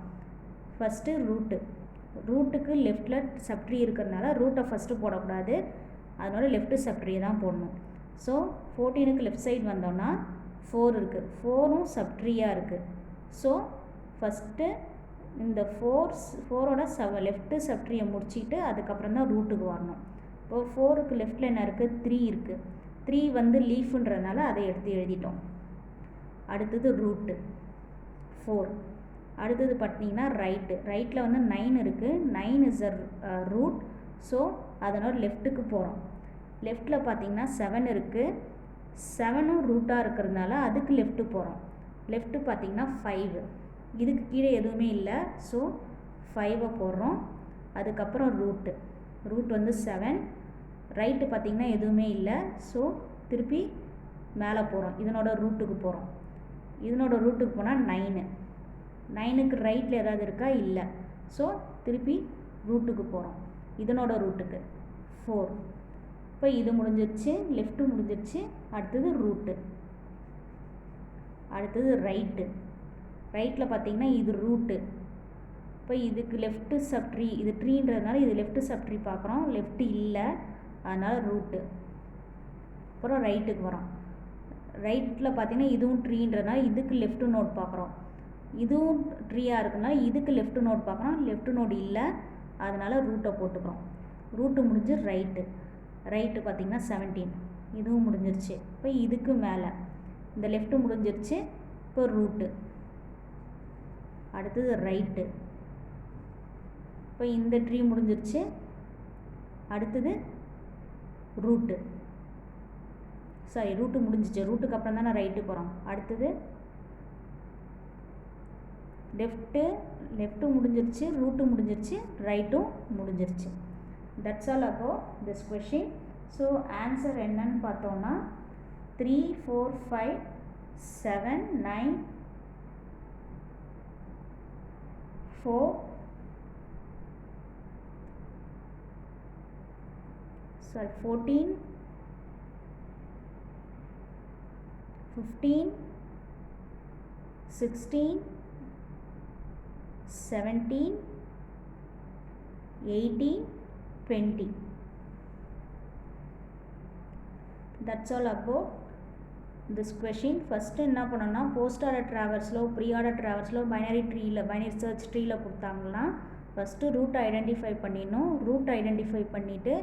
ஃபஸ்ட்டு ரூட்டுக்கு லெஃப்டில் சப்ட்ரீ இருக்கிறதுனால ரூட்டை ஃபஸ்ட்டு போடக்கூடாது, அதனால் லெஃப்ட்டு சப்ட்ரீயை தான் போடணும். ஸோ 14க்கு லெஃப்ட் சைடு வந்தோன்னா 4 இருக்குது, 4ம் சப்ட்ரீயாக இருக்குது. ஸோ ஃபஸ்ட்டு இந்த 4ஓட லெஃப்ட்டு சப்ட்ரீயை முடிச்சுட்டு அதுக்கப்புறம் தான் ரூட்டுக்கு வரணும். இப்போது 4க்கு லெஃப்டில் என்ன இருக்குது, 3 இருக்குது. 3 வந்து லீஃபுன்றதுனால அதை எடுத்து எழுதிட்டோம். அடுத்தது ரூட்டு 4. அடுத்தது பார்த்தீங்கன்னா ரைட்டில் வந்து 9 இருக்குது. 9 இஸ் அ ரூட். ஸோ அதனால் லெஃப்ட்டுக்கு போகிறோம். லெஃப்டில் பார்த்தீங்கன்னா 7 இருக்குது. 7ம் ரூட்டாக இருக்கிறதுனால அதுக்கு லெஃப்ட்டு போகிறோம். லெஃப்ட்டு பார்த்தீங்கன்னா 5, இதுக்கு கீழே எதுவுமே இல்லை. ஸோ 5ஐ போடுறோம். அதுக்கப்புறம் ரூட் வந்து 7. ரைட்டு பார்த்திங்கன்னா எதுவுமே இல்லை. ஸோ திருப்பி மேலே போகிறோம், இதனோட ரூட்டுக்கு போகிறோம். இதனோட ரூட்டுக்கு போனால் 9க்கு ரைட்டில் ஏதாவது இருக்கா, இல்லை. ஸோ திருப்பி ரூட்டுக்கு போகிறோம், இதனோட ரூட்டுக்கு 4. இப்போ இது முடிஞ்சிருச்சு, லெஃப்ட்டு முடிஞ்சிருச்சு. அடுத்தது ரூட்டு. அடுத்தது ரைட்டில் பார்த்திங்கன்னா இது ரூட்டு. இப்போ இதுக்கு லெஃப்ட்டு சப்ட்ரீ, இது ட்ரீன்றதுனால இது லெஃப்ட்டு சப்ட்ரீ பார்க்குறோம், லெஃப்ட்டு இல்லை, அதனால் ரூட்டு. அப்புறம் ரைட்டுக்கு வரோம். ரைட்டில் பார்த்திங்கன்னா இதுவும் ட்ரீன்றதுனால இதுக்கு லெஃப்ட்டு நோட் பார்க்குறோம், இதுவும் ட்ரீயாக இருக்குதுனால இதுக்கு லெஃப்ட்டு நோட் பார்க்குறோம், லெஃப்ட்டு நோட் இல்லை, அதனால் ரூட்டை போட்டுக்கிறோம். ரூட்டு முடிஞ்சு ரைட்டு பார்த்திங்கன்னா 17, இதுவும் முடிஞ்சிருச்சு. இப்போ இதுக்கு மேலே இந்த லெஃப்ட்டு முடிஞ்சிருச்சு. இப்போ ரூட்டு. அடுத்தது ரைட்டு. இப்போ இந்த ட்ரீ முடிஞ்சிருச்சு. அடுத்தது ரூட்டு முடிஞ்சிச்சு. ரூட்டுக்கு அப்புறம் தானே ரைட்டு போகிறோம். அடுத்தது லெஃப்ட்டு முடிஞ்சிருச்சு, ரூட்டு முடிஞ்சிருச்சு, ரைட்டும் முடிஞ்சிருச்சு. That's all about this question. So answer என்னன்னு பார்த்தோன்னா 3, 4, 5, 7, 9, 4, 14, 15, 16, 17, 18, 20. That's all about this question. First என்ன பண்ணோன்னா போஸ்ட் ஆர்டர் ட்ராவர்ஸில் ப்ரீ ஆர்டர் ட்ராவர்ஸில் பைனரி சர்ச் ட்ரீயில் கொடுத்தாங்கன்னா ஃபஸ்ட்டு ரூட்டை ஐடென்டிஃபை பண்ணிடணும். ரூட் ஐடென்டிஃபை பண்ணிவிட்டு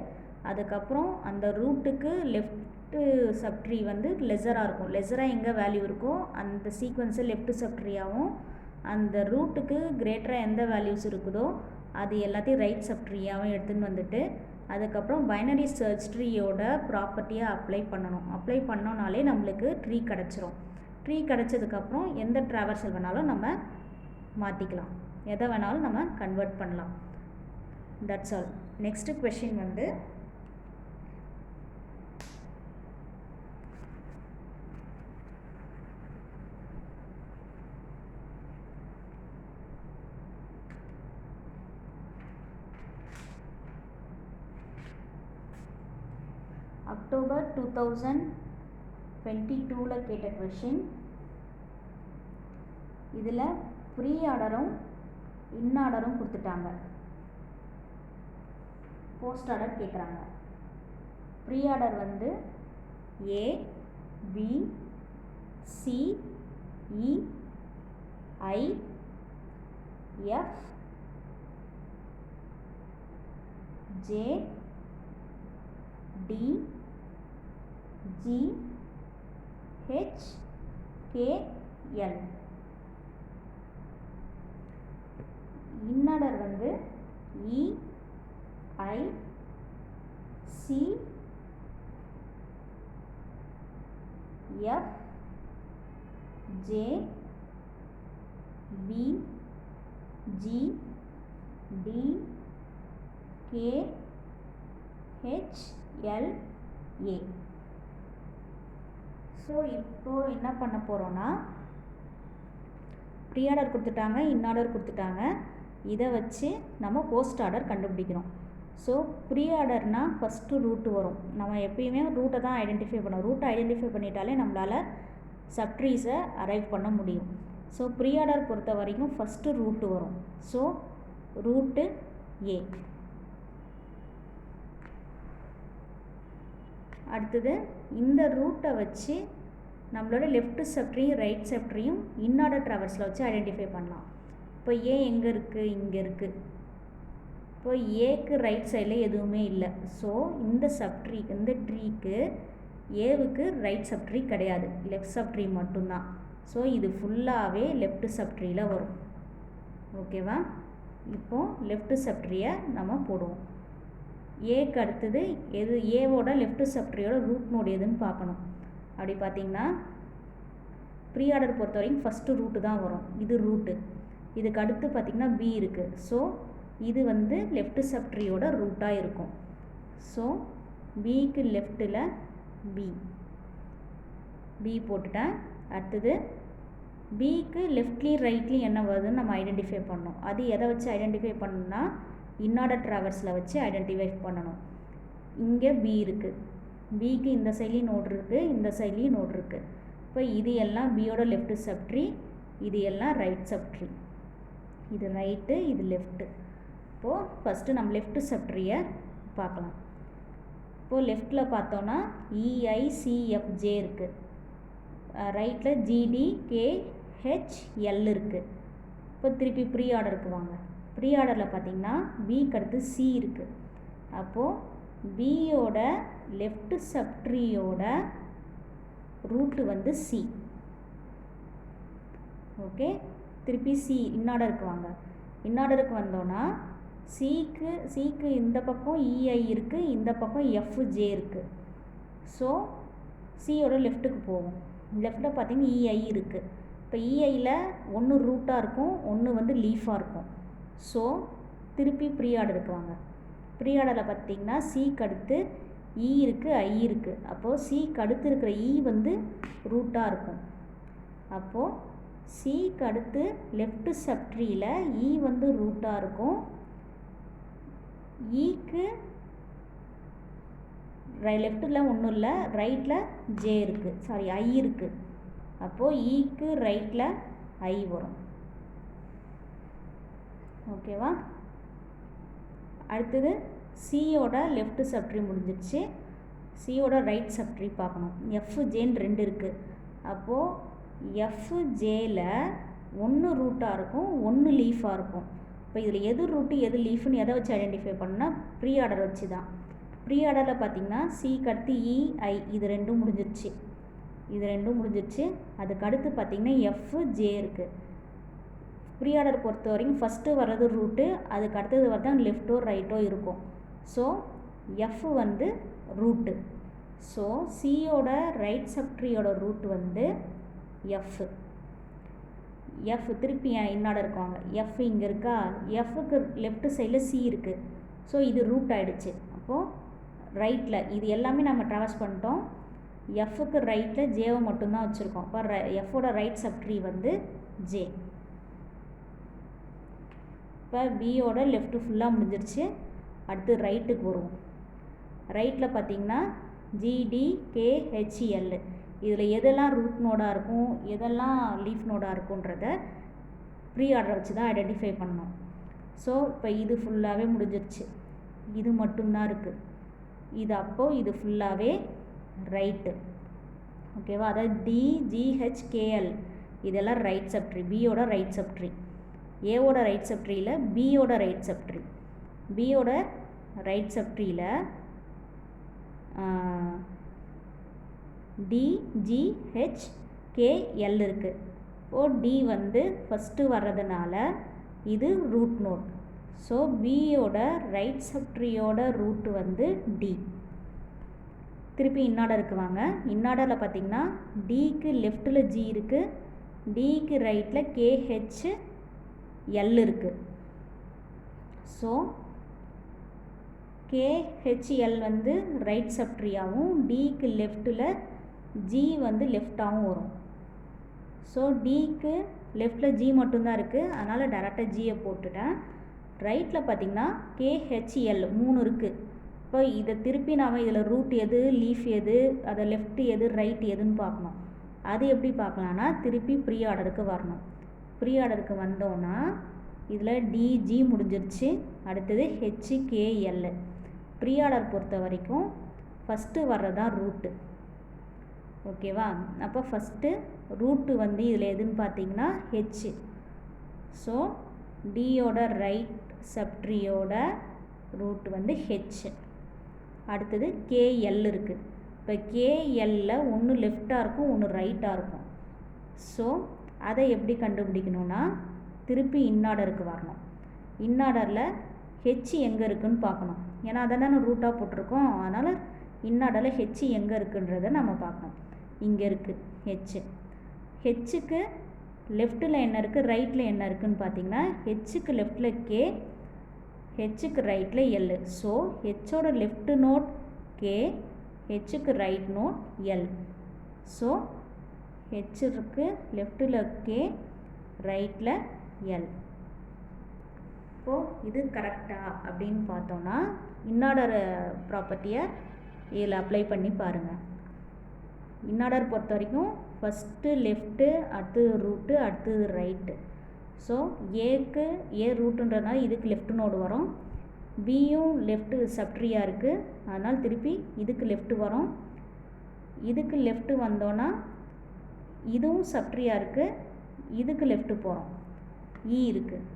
அதுக்கப்புறம் அந்த ரூட்டுக்கு லெஃப்ட்டு சப்ட்ரீ வந்து லெஸராக இருக்கும். லெஸராக எங்கே வேல்யூ இருக்கோ அந்த சீக்வன்ஸு லெஃப்ட்டு சப்ட்ரீயாகவும், அந்த ரூட்டுக்கு கிரேட்டராக எந்த வேல்யூஸ் இருக்குதோ அது எல்லாத்தையும் ரைட் சப்ட்ரீயாகவும் எடுத்துன்னு வந்துட்டு அதுக்கப்புறம் பைனரி சர்ச் ட்ரீயோட ப்ராப்பர்ட்டியை அப்ளை பண்ணணும். அப்ளை பண்ணோனாலே நம்மளுக்கு ட்ரீ கிடச்சிரும். ட்ரீ கிடச்சதுக்கப்புறம் எந்த ட்ராவர்சல் வேணாலும் நம்ம மாற்றிக்கலாம், எதை வேணாலும் நம்ம கன்வெர்ட் பண்ணலாம். That's all. நெக்ஸ்ட்டு கொஷின் வந்து அக்டோபர் 2022 கேட்ட கொஷின். இதில் ப்ரீ ஆர்டரும் இன் ஆர்டரும் கொடுத்துட்டாங்க, போஸ்ட் ஆர்டர் கேட்குறாங்க. ப்ரீ ஆர்டர் வந்து A, B, C, E, I, F, J, D, G, H, K, L. இன்னார்டர் வந்து E, I, C, F, J, B, G, D, K, H, L, A. So இப்போது என்ன பண்ண போகிறோன்னா ப்ரீ ஆர்டர் கொடுத்துட்டாங்க, in order கொடுத்துட்டாங்க, இதை வச்சு நம்ம போஸ்ட் ஆர்டர் கண்டுபிடிக்கிறோம். ஸோ ப்ரீ ஆர்டர்னால் ஃபஸ்ட்டு ரூட்டு வரும். நம்ம எப்பயுமே ரூட்டை தான் ஐடென்டிஃபை பண்ணோம். ரூட்டை ஐடென்டிஃபை பண்ணிட்டாலே நம்மளால் சப்ட்ரீஸை அரைவ் பண்ண முடியும். ஸோ ப்ரீஆர்டர் பொறுத்த வரைக்கும் ஃபஸ்ட்டு ரூட்டு வரும். ஸோ ரூட்டு ஏ. அடுத்தது இந்த ரூட்டை வச்சு நம்மளோட லெஃப்ட் சப்ட்ரியும் ரைட் சப்ட்ரியும் இன்ஆர்டர் ட்ராவர்ஸில் வச்சு ஐடென்டிஃபை பண்ணலாம். இப்போ ஏ எங்கே இருக்குது? இங்கே இருக்குது. இப்போ ஏக்கு ரைட் சைடில் எதுவுமே இல்லை. ஸோ இந்த சப்ட்ரி, இந்த ட்ரீக்கு ஏவுக்கு ரைட் சப்ட்ரி கிடையாது, லெஃப்ட் சப்ட்ரி மட்டும்தான். ஸோ இது ஃபுல்லாகவே லெஃப்ட் சப்ட்ரியில் வரும். ஓகேவா? இப்போது லெஃப்ட் சப்ட்ரியை நம்ம போடுவோம். ஏக்கு அடுத்தது எது? ஏவோட லெஃப்ட் சப்ட்ரியோட ரூட் நோடு எதுன்னு பார்க்கணும். அப்படி பார்த்திங்கன்னா ப்ரீஆர்டர் பொறுத்த வரைக்கும் ஃபஸ்ட்டு ரூட்டு தான் வரும். இது ரூட்டு. இதுக்கு அடுத்து பார்த்திங்கன்னா பி இருக்குது. ஸோ இது வந்து லெஃப்ட் சப்ட்ரியோட ரூட்டாக இருக்கும். ஸோ பிக்கு லெஃப்ட்டில் பி போட்டுட்டேன். அடுத்தது பிக்கு லெஃப்ட்லேயும் ரைட்லேயும் என்ன வருதுன்னு நம்ம ஐடென்டிஃபை பண்ணணும். அது எதை வச்சு ஐடென்டிஃபை பண்ணணும்னா இன்ஆர்டர் ட்ராவர்ஸில் வச்சு ஐடென்டிஃபை பண்ணணும். இங்கே பி இருக்குது. பிக்கு இந்த சைட்லேயும் நோட் இருக்குது, இந்த சைட்லேயும் நோட் இருக்குது. இப்போ இது எல்லாம் பியோட லெஃப்ட் சப்ட்ரி, இது எல்லாம் ரைட் சப்ட்ரி. இது ரைட்டு, இது லெஃப்ட்டு. இப்போது ஃபஸ்ட்டு நம்ம லெஃப்ட் சப்ட்ரியை பார்க்கலாம். இப்போது லெஃப்ட்டில் பார்த்தோன்னா இஐசிஎஃப்ஜே இருக்குது. ரைட்டில் ஜிடிகேஹெச்எல் இருக்குது. இப்போ திருப்பி ப்ரீ ஆர்டருக்கு வாங்க. ப்ரீ ஆர்டரில் பார்த்திங்கன்னா பிக்கு அடுத்து சி இருக்குது. அப்போது பியோட லெஃப்ட் சப்ட்ரியோட ரூட்டு வந்து சி. ஓகே, திருப்பி சி இன்ஆர்டருக்கு வாங்க. இன்ஆர்டருக்கு வந்தோன்னா சிக்கு இந்த பக்கம் இஐ இருக்குது, இந்த பக்கம் எஃப்ஜே இருக்குது. ஸோ சியோட லெஃப்ட்டுக்கு போகும். லெஃப்ட்டில் பார்த்திங்கன்னா இஐ இருக்குது. இப்போ இஐயில் ஒன்று ரூட்டாக இருக்கும், ஒன்று வந்து லீஃபாக இருக்கும். ஸோ திருப்பி ப்ரீ ஆர்டருக்கு வாங்க. ப்ரீ ஆர்டரில் பார்த்திங்கன்னா சிக்கு அடுத்து இ இருக்குது, ஐ இருக்குது. அப்போது சிக்கு அடுத்து இருக்கிற இ வந்து ரூட்டாக இருக்கும். அப்போது சிக்கு அடுத்து லெஃப்ட் சப்ட்ரியில் இ வந்து ரூட்டாக இருக்கும். ஈக்கு லெஃப்ட்டில் ஒன்றும் இல்லை, ரைட்டில் ஜே இருக்குது, சாரி ஐ இருக்குது. அப்போது ஈக்கு ரைட்டில் ஐ வரும். ஓகேவா? அடுத்தது சியோட லெஃப்ட் சப்ட்ரி முடிஞ்சிடுச்சு. சியோட ரைட் சப்ட்ரி பார்க்கணும். எஃப்ஜேன்னு 2 இருக்குது. அப்போது எஃப்ஜேயில் ஒன்று ரூட்டாக இருக்கும், ஒன்று லீஃபாக இருக்கும். இப்போ இதில் எது ரூட்டு எது லீஃப்னு எதை வச்சு ஐடென்டிஃபை பண்ணால் ப்ரீ ஆர்டர் வச்சு தான். ப்ரீ ஆர்டரில் பார்த்திங்கன்னா சிக்கு அடுத்து இஐ, இது 2 முடிஞ்சிடுச்சு. இது 2 முடிஞ்சிடுச்சு. அதுக்கு அடுத்து பார்த்திங்கன்னா எஃப்ஜே இருக்குது. ப்ரீ ஆர்டர் பொறுத்த வரைக்கும் ஃபஸ்ட்டு வர்றது ரூட்டு, அதுக்கு அடுத்தது வரது லெஃப்ட்டோ ரைட்டோ இருக்கும். ஸோ எஃப் வந்து ரூட்டு. ஸோ சியோட ரைட் சப்ட்ரியோட ரூட் வந்து எஃப். எஃப் திருப்பி இன்னாட இருக்காங்க. எஃப் இங்கே இருக்கா, எஃப்க்கு லெஃப்ட் சைடில் சி இருக்குது. ஸோ இது ரூட் ஆகிடுச்சு. அப்போது ரைட்டில் இது எல்லாமே நம்ம ட்ராவர்ஸ் பண்ணிட்டோம். எஃப்க்கு ரைட்டில் ஜேவை மட்டும்தான் வச்சுருக்கோம். இப்போ எஃபோட ரைட் சப்ட்ரி வந்து ஜே. இப்போ பியோட லெஃப்ட்டு ஃபுல்லாக முடிஞ்சிருச்சு. அடுத்து ரைட்டுக்கு வருவோம். ரைட்டில் பார்த்திங்கன்னா ஜிடிகேஹெச்எல். இதில் எதெல்லாம் ரூட் நோடாக இருக்கும், எதெல்லாம் லீஃப் நோடாக இருக்குன்றத ப்ரீ ஆர்டர் வச்சு தான் ஐடென்டிஃபை பண்ணோம். ஸோ இப்போ இது ஃபுல்லாகவே முடிஞ்சிருச்சு. இது மட்டும்தான் இருக்குது. இது அப்போது இது ஃபுல்லாகவே ரைட்டு. ஓகேவா? அதாவது டிஜிஹெச்கேஎல் இதெல்லாம் ரைட் சப்ட்ரி, பியோட ரைட் சப்ட்ரி. ஏவோட ரைட் சப்ட்ரியில் பியோட ரைட் சப்ட்ரி. பியோட ரைட் சப்ட்ரியில் டிஜிஹெச்கேஎல் இருக்குது. இப்போது டி வந்து ஃபஸ்ட்டு வர்றதுனால இது ரூட் நோட். ஸோ பியோட ரைட் சப்ட்ரியோட ரூட்டு வந்து டி. திருப்பி இன்னாடருக்கு வாங்க. இன்னாடரில் பார்த்திங்கன்னா டிக்கு லெஃப்ட்டில் ஜி இருக்குது, டிக்கு ரைட்டில் கேஹெச்எல் இருக்குது. ஸோ கேஹெச்எல் வந்து ரைட் சப்ட்ரியாகவும் டிக்கு லெஃப்ட்டில் ஜி வந்து லெஃப்டாகவும் வரும். ஸோ டிக்கு லெஃப்ட்டில் ஜி மட்டும்தான் இருக்குது, அதனால் டேரெக்டாக ஜியை போட்டுட்டேன். ரைட்டில் பார்த்திங்கன்னா கேஹெச்எல் 3 இருக்குது. இப்போ இதை திருப்பி நாம் இதில் ரூட் எது, லீஃப் எது, அதை லெஃப்ட் எது, ரைட் எதுன்னு பார்க்கணும். அது எப்படி பார்க்கலான்னா திருப்பி ப்ரீ ஆர்டருக்கு வரணும். ப்ரீ ஆர்டருக்கு வந்தோன்னா இதில் டிஜி முடிஞ்சிருச்சு. அடுத்தது ஹெச்கேஎல். ப்ரீ ஆர்டர் பொறுத்த வரைக்கும் ஃபஸ்ட்டு வர்றதான் ரூட்டு. ஓகேவா? அப்போ ஃபஸ்ட்டு ரூட்டு வந்து இதில் எதுன்னு பார்த்தீங்கன்னா ஹெச். ஸோ டியோட ரைட் சப்ட்ரீயோட ரூட் வந்து ஹெச். அடுத்தது கேஎல் இருக்குது. இப்போ கேஎல்ல ஒன்று லெஃப்டாக இருக்கும், ஒன்று ரைட்டாக இருக்கும். ஸோ அதை எப்படி கண்டுபிடிக்கணும்னா திருப்பி இன்னார்டருக்கு வரணும். இன்னார்டரில் ஹெச் எங்கே இருக்குதுன்னு பார்க்கணும். ஏன்னா அதை தானே ரூட்டாக போட்டிருக்கோம். அதனால் இன்னார்டரில் ஹெச் எங்கே இருக்குன்றதை நம்ம பார்க்கணும். இங்கே இருக்குது ஹெச். ஹெச்சுக்கு லெஃப்ட்டில் என்ன இருக்குது, ரைட்டில் என்ன இருக்குதுன்னு பார்த்தீங்கன்னா ஹெச்சுக்கு லெஃப்டில் கே, ஹெச்சுக்கு ரைட்டில் எல். ஸோ ஹெச்சோட லெஃப்ட் நோட் கே, ஹெச்சுக்கு ரைட் நோட் எல். ஸோ ஹெச்சுக்கு லெஃப்ட்டில் கே, ரைட்டில் எல். இப்போது இது கரெக்டாக அப்படின்னு பார்த்தோன்னா இன்னார்டர் ப்ராப்பர்ட்டியை இதில் அப்ளை பண்ணி பாருங்கள். இன்னார்டர் பொறுத்த வரைக்கும் ஃபஸ்ட்டு லெஃப்ட்டு, அடுத்தது ரூட்டு, அடுத்தது ரைட்டு. ஸோ ஏக்கு ஏ ரூட்டுன்றதுனால இதுக்கு லெஃப்ட் நோடு வரும். பியும் லெஃப்ட்டு சப்ட்ரியாக இருக்குது, அதனால் திருப்பி இதுக்கு லெஃப்ட்டு வரும். இதுக்கு லெஃப்ட்டு வந்தோன்னா இதுவும் சப்ட்ரியாக இருக்குது, இதுக்கு லெஃப்ட்டு போகிறோம். இ இருக்குது,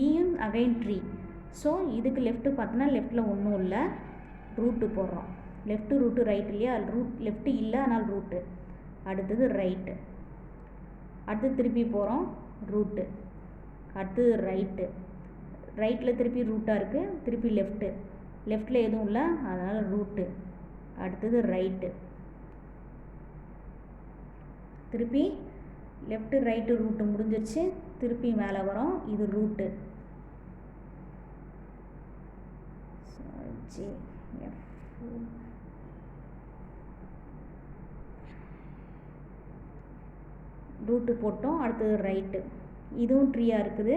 இயும் அகைன் ட்ரீ. ஸோ இதுக்கு லெஃப்ட்டு பார்த்தோன்னா லெஃப்ட்டில் ஒன்றும் இல்லை, ரூட்டு போடுறோம். லெஃப்ட்டு ரூட்டு ரைட் இல்லையா, ரூட் லெஃப்ட்டு இல்லை, அதனால் ரூட்டு. அடுத்தது ரைட்டு, அடுத்து திருப்பி போகிறோம் ரூட்டு, அடுத்தது ரைட்டு. ரைட்டில் திருப்பி ரூட்டாக இருக்குது, திருப்பி லெஃப்ட்டு, லெஃப்ட்டில் எதுவும் இல்லை, அதனால் ரூட்டு. அடுத்தது ரைட்டு, திருப்பி லெஃப்ட்டு ரைட்டு ரூட்டு முடிஞ்சிருச்சு, திருப்பி மேலே வரோம், இது ரூட்டு. ரூட்டு போட்டோம். அடுத்தது ரைட்டு, இதுவும் ட்ரீயாக இருக்குது.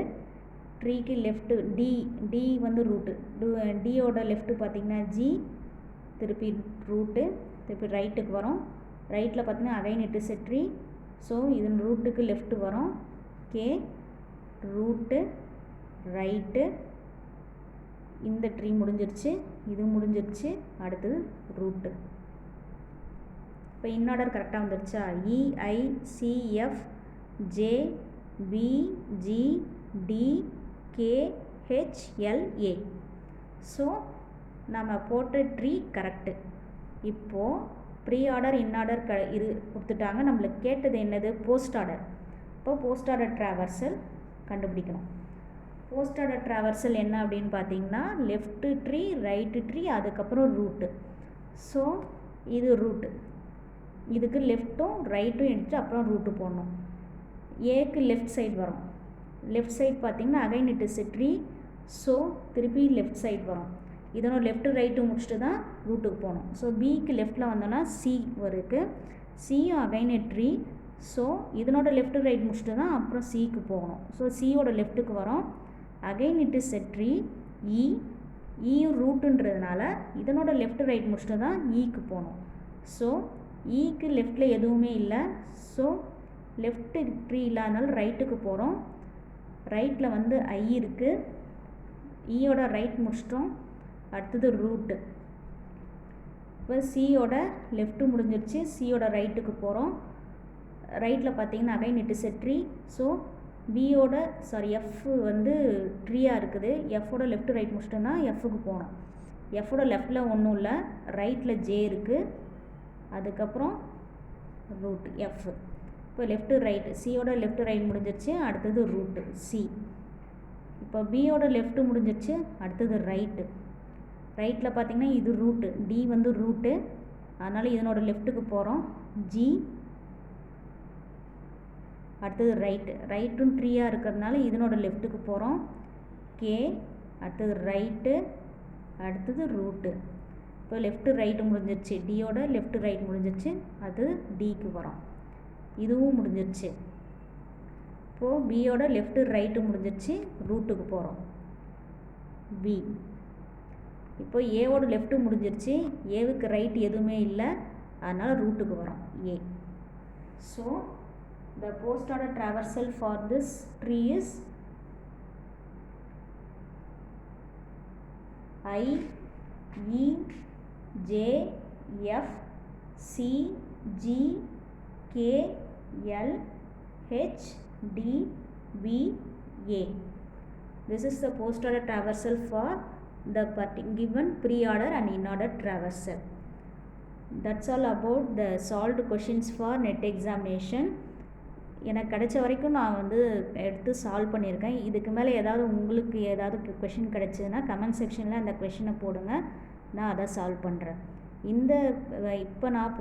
ட்ரீக்கு லெஃப்ட்டு டி, டி வந்து ரூட்டு. டியோட லெஃப்ட்டு பார்த்திங்கன்னா ஜி, திருப்பி ரூட்டு, திருப்பி ரைட்டுக்கு வரோம். ரைட்டில் பார்த்திங்கன்னா again it is a tree. So இதன் ரூட்டுக்கு லெஃப்ட்டு வரோம், கே, ரூட்டு, ரைட்டு. இந்த ட்ரீ முடிஞ்சிருச்சு, இது முடிஞ்சிருச்சு, அடுத்தது ரூட்டு. இப்போ இன்னார்டர் கரெக்டாக வந்துடுச்சா? E I C F J B G D K H L A. So நம்ம போட்ட ட்ரீ கரெக்டு. இப்போது ப்ரீ ஆர்டர் இன்னார்டர் கொடுத்துட்டாங்க. நம்மளுக்கு கேட்டது என்னது? Post order. இப்போ போஸ்ட் ஆர்டர் ட்ராவர்சல் கண்டுபிடிக்கணும். போஸ்ட் ஆர்டர் ட்ராவர்சல் என்ன அப்படின்னு பார்த்தீங்கன்னா லெஃப்ட்டு ட்ரீ, ரைட்டு ட்ரீ, அதுக்கப்புறம் ரூட்டு. ஸோ இது ரூட்டு, இதுக்கு லெஃப்ட்டும் ரைட்டும் எடுத்து அப்புறம் ரூட்டு போடணும். ஏக்கு லெஃப்ட் சைடு வரும். லெஃப்ட் சைடு பார்த்திங்கன்னா again it is a tree. So திருப்பி லெஃப்ட் சைடு வரும். இதனோட லெஃப்ட்டு ரைட்டு முடிச்சுட்டு தான் ரூட்டுக்கு போகணும். ஸோ பிக்கு லெஃப்ட்டில் வந்தோன்னா சி இருக்குது, சியும் அகைன் எ ட்ரீ. ஸோ இதனோட லெஃப்ட்டு ரைட் முடிச்சுட்டு தான் அப்புறம் சிக்கு போகணும். ஸோ சியோட லெஃப்ட்டுக்கு வரோம், again it is a tree. இயும் ரூட்டுன்றதுனால இதனோட லெஃப்ட் ரைட் முடிச்சுட்டு தான் இக்கு போகணும். ஸோ இக்கு லெஃப்ட்டில் எதுவுமே இல்லை. ஸோ லெஃப்ட்டு ட்ரீ இல்லாதனால ரைட்டுக்கு போகிறோம். ரைட்டில் வந்து ஐ இருக்குது, இயோட ரைட் முடிச்சிட்டோம், அடுத்தது ரூட்டு. இப்போ சியோட லெஃப்ட்டு முடிஞ்சிருச்சு, சியோட ரைட்டுக்கு போகிறோம். ரைட்டில் பார்த்தீங்கன்னா again it is a tree. So பியோட எஃப் வந்து ட்ரீயாக இருக்குது, எஃபோட லெஃப்ட் ரைட் முடிச்சிட்டோன்னா எஃப்க்கு போகணும். எஃபோட லெஃப்டில் ஒன்றும் இல்லை, ரைட்டில் ஜே இருக்குது, அதுக்கப்புறம் ரூட் எஃப். இப்போ லெஃப்ட்டு ரைட்டு, சியோட லெஃப்ட் ரைட் முடிஞ்சிருச்சு, அடுத்தது ரூட்டு சி. இப்போ பியோட லெஃப்ட்டு முடிஞ்சிருச்சு, அடுத்தது ரைட்டு. ரைட்டில் பார்த்திங்கன்னா இது ரூட்டு, டி வந்து ரூட்டு, அதனால் இதனோட லெஃப்ட்டுக்கு போகிறோம், ஜி, அடுத்தது ரைட்டு. ரைட்டும் ட்ரீயாக இருக்கிறதுனால இதனோட லெஃப்ட்டுக்கு போகிறோம், கே, அடுத்தது ரைட்டு, அடுத்தது ரூட்டு. இப்போ லெஃப்ட்டு ரைட்டு முடிஞ்சிருச்சு, டியோட லெஃப்ட்டு ரைட் முடிஞ்சிருச்சு, அது டிக்கு வரோம், இதுவும் முடிஞ்சிருச்சு. இப்போது பியோட லெஃப்ட்டு ரைட்டு முடிஞ்சிருச்சு, ரூட்டுக்கு போகிறோம், பி. இப்போ ஏவோட லெஃப்ட்டு முடிஞ்சிருச்சு, ஏவுக்கு ரைட் எதுவுமே இல்லை, அதனால் ரூட்டுக்கு வரோம், A. So The post order traversal for this tree is I, E, J, F, C, G, K, L, H, D, V, A. This is the post order traversal for the given pre-order and in-order traversal. That's all about the solved questions for NET examination. எனக்கு கிடைச்ச வரைக்கும் நான் வந்து எடுத்து solve பண்ணியிருக்கேன். இதுக்கு மேலே ஏதாவது உங்களுக்கு ஏதாவது கொஷின் கிடைச்சதுன்னா கமெண்ட் செக்ஷனில் அந்த கொஷினை போடுங்க, நான் அதை சால்வ் பண்ணுறேன். இந்த இப்போ நான்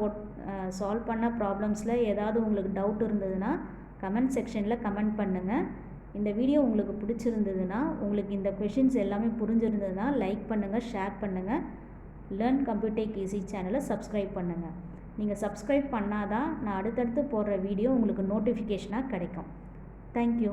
சால்வ் பண்ண ப்ராப்ளம்ஸில் ஏதாவது உங்களுக்கு டவுட் இருந்ததுன்னா கமெண்ட் செக்ஷனில் கமெண்ட் பண்ணுங்கள். இந்த வீடியோ உங்களுக்கு பிடிச்சிருந்ததுன்னா, உங்களுக்கு இந்த கொஷின்ஸ் எல்லாமே புரிஞ்சிருந்ததுன்னா லைக் பண்ணுங்கள், ஷேர் பண்ணுங்கள். லேர்ன் கம்ப்யூட்டர் ஈஸி சேனலை சப்ஸ்கிரைப் பண்ணுங்கள். நீங்கள் சப்ஸ்கிரைப் பண்ணாதான் நான் அடுத்தடுத்து போடுற வீடியோ உங்களுக்கு நோட்டிஃபிகேஷனாக கிடைக்கும். தேங்க்யூ.